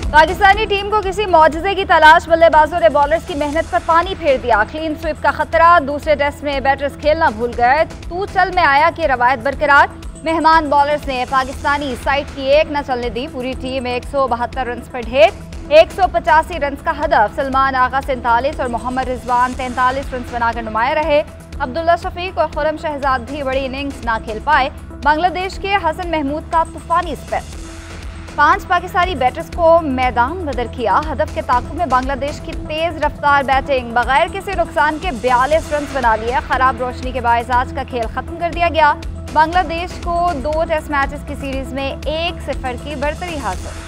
Pakistani team को किसी मौजज़े की तलाश, बल्लेबाजों ने बॉलर्स की मेहनत पर पानी फेर दिया। क्लीन स्वीप का खतरा, दूसरे टेस्ट में बैटर्स खेलना भूल गए। तू चल में आया कि रवायत बरकरार। मेहमान बॉलर्स ने पाकिस्तानी साइड की एक न चलने दी। पूरी टीम 172 रन पर ढेर। 185 रन का हदफ। सलमान आगा 47 और मोहम्मद रिजवान 43 रन बनाकर नुमाया रहे। अब्दुल्ला शफीक और खुरम शहजाद भी बड़ी इनिंग्स ना खेल पाए। बांग्लादेश के हसन महमूद का तूफानी स्पेल। 5 पाकिस्तानी बैटर्स को मैदान बदर किया। हदफ के ताक़ुब में बांग्लादेश की तेज रफ्तार बैटिंग बगैर किसी नुकसान के 42 रन बना लिए। खराब रोशनी के बायस आज का खेल खत्म कर दिया गया। बांग्लादेश को 2 टेस्ट मैचेस की सीरीज में 1-0 की बढ़तरी हासिल।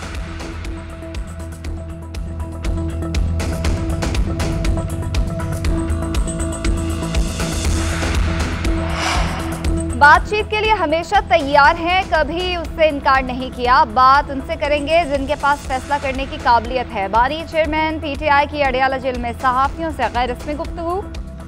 बातचीत के लिए हमेशा तैयार हैं, कभी उससे इनकार नहीं किया। बात उनसे करेंगे जिनके पास फैसला करने की काबिलियत है। बानी चेयरमैन पीटीआई की अडियाला जेल में सहाफ़ियों से गैर रस्मी गुफ्तगू।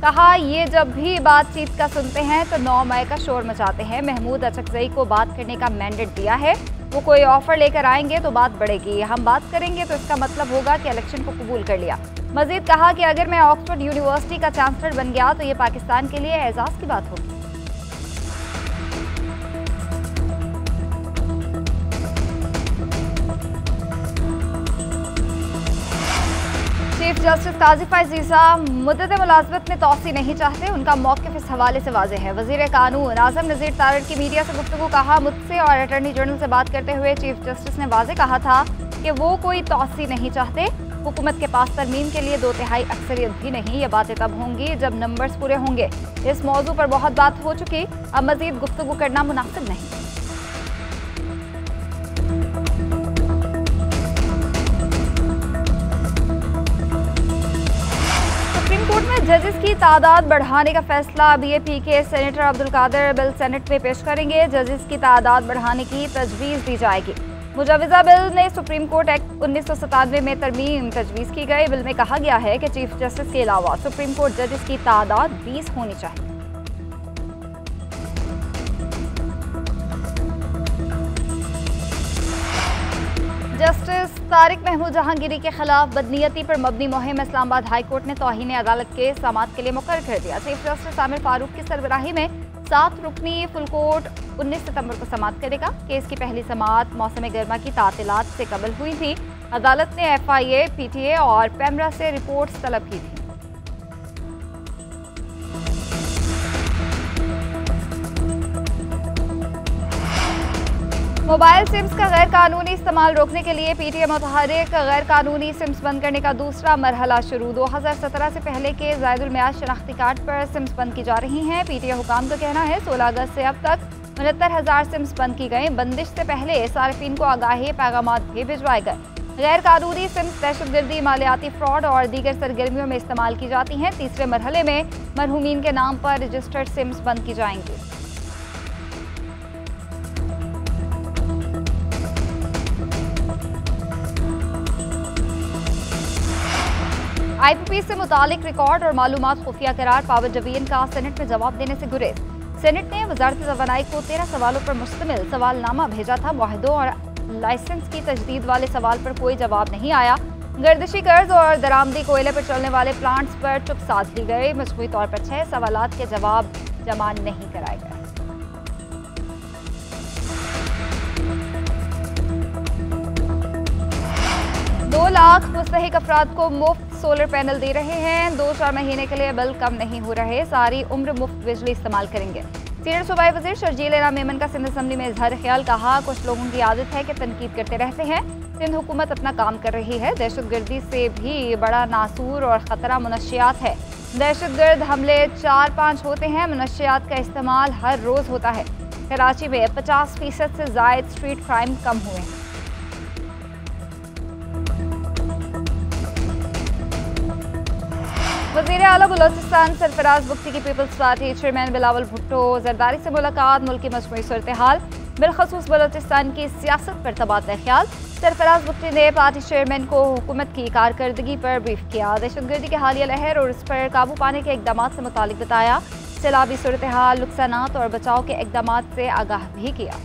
कहा, ये जब भी बातचीत का सुनते हैं तो 9 मई का शोर मचाते हैं। महमूद अचकजई को बात करने का मैंडेट दिया है। वो कोई ऑफर लेकर आएंगे तो बात बढ़ेगी। हम बात करेंगे तो इसका मतलब होगा कि इलेक्शन को कबूल कर लिया। मजीद कहा कि अगर मैं ऑक्सफोर्ड यूनिवर्सिटी का चांसलर बन गया तो ये पाकिस्तान के लिए एजाज़ की बात होगी। चीफ जस्टिस काजी फैज़ ईसा मुद्दत मुलाज़मत में तौसी नहीं चाहते। उनका मौक़िफ़ इस हवाले से वाज़ेह है। वज़ीर कानून आज़म नज़ीर तारड़ की मीडिया से गुफ्तगू। कहा, मुझसे और अटॉर्नी जनरल से बात करते हुए चीफ जस्टिस ने वाज़ेह कहा था कि वो कोई तौसी नहीं चाहते। हुकूमत के पास तरमीम के लिए 2/3 अक्सरियत भी नहीं। ये बातें तब होंगी जब नंबर्स पूरे होंगे। इस मौजू पर बहुत बात हो चुकी, अब मज़ीद गुफ्तगू करना मुनासिब नहीं। कोर्ट में जजेस की तादाद बढ़ाने का फैसला। बीएपी के senator Abdul Qadir bill senate में पेश करेंगे। जजेस की तादाद बढ़ाने की तजवीज़ दी जाएगी। मुजवज़ा बिल ने सुप्रीम कोर्ट एक्ट 1997 में तरमीम तजवीज़ की गई। बिल में कहा गया है कि चीफ जस्टिस के अलावा सुप्रीम कोर्ट जजेस की तादाद 20 होनी चाहिए। जस्टिस तारिक महमूद जहांगीरी के खिलाफ बदनीयती पर मबनी मुहिम इस्लामाबाद हाई कोर्ट ने तौहीन अदालत के समाअत के लिए मुकर्रर कर दिया। चीफ जस्टिस आमिर फारूक की सरबराही में 7 रुकनी फुल कोर्ट 19 सितंबर को समाअत करेगा। केस की पहली समाअत मौसम गर्मा की तातीलात से कबल हुई थी। अदालत ने FIA, PTA और पेमरा से रिपोर्ट्स तलब की थी। मोबाइल सिम्स का गैर कानूनी इस्तेमाल रोकने के लिए PTA मुतहर्रिक गैर कानूनी सिम्स बंद करने का दूसरा मरहला शुरू। 2017 से पहले के ज़ायदुल मियाद शनाख्ती कार्ड पर सिम्स बंद की जा रही हैं। PTA हुकाम का कहना है 16 अगस्त से अब तक 69,000 सिम्स बंद की गई। बंदिश से पहले सार्फिन को आगाही पैगामात भी भिजवाए गए। गैर कानूनी सिम्स दहशतगर्दी, मालियाती फ्रॉड और दीगर सरगर्मियों में इस्तेमाल की जाती हैं। तीसरे मरहले में मरहूमीन के नाम पर रजिस्टर्ड सिम्स बंद की जाएंगी। IPP से मुतालिक रिकॉर्ड और मालूमात खुफिया करार। पावर डिवीजन का सेनेट में जवाब देने से गुरेज। सेनेट ने वजारत ज़वानाई को 13 सवालों पर मुश्तमिल सवालनामा भेजा था। मुआहदों और लाइसेंस की तजदीद वाले सवाल पर कोई जवाब नहीं आया। गर्दिशी कर्ज और दरामदी कोयले पर चलने वाले प्लांट्स पर चुप साध ली गई। मजमूई तौर पर 6 सवालात के जवाब जमा नहीं कराए गए। दो लाख मुस्तहिक अफराद को मुफ्त सोलर पैनल दे रहे हैं। 2-4 महीने के लिए बिल कम नहीं हो रहे। सारी उम्र मुफ्त बिजली इस्तेमाल करेंगे। सीनियर सूबाई वज़ीर शर्जील इनाम मेमन का सिंध असम्बली में इजहार ख्याल। कहा, कुछ लोगों की आदत है कि तनकीद करते रहते हैं। सिंध हुकूमत अपना काम कर रही है। दहशतगर्दी से भी बड़ा नासूर और ख़तरा मुनशियात है। दहशतगर्द हमले 4-5 होते हैं। मुनशियात का इस्तेमाल हर रोज़ होता है। कराची में 50% से ज़ायद स्ट्रीट क्राइम कम हुए हैं। वज़ीर आला बलोचिस्तान सरफराज बुख्ती की पीपल्स पार्टी चेयरमैन बिलावल भुट्टो जरदारी से मुलाकात। मुल्क की मजमूई सूरत हाल, बिलखसूस बलोचिस्तान की सियासत पर तबादला ख्याल। सरफराज बुख्ती ने पार्टी चेयरमैन को हुकूमत की कारकर्दगी पर ब्रीफ किया। दहशतगर्दी के हालिया लहर और इस पर काबू पाने के इकदाम से मुतालिक बताया। सैलाबी सूरत हाल, नुकसानात और बचाव के इकदाम से आगाह भी किया।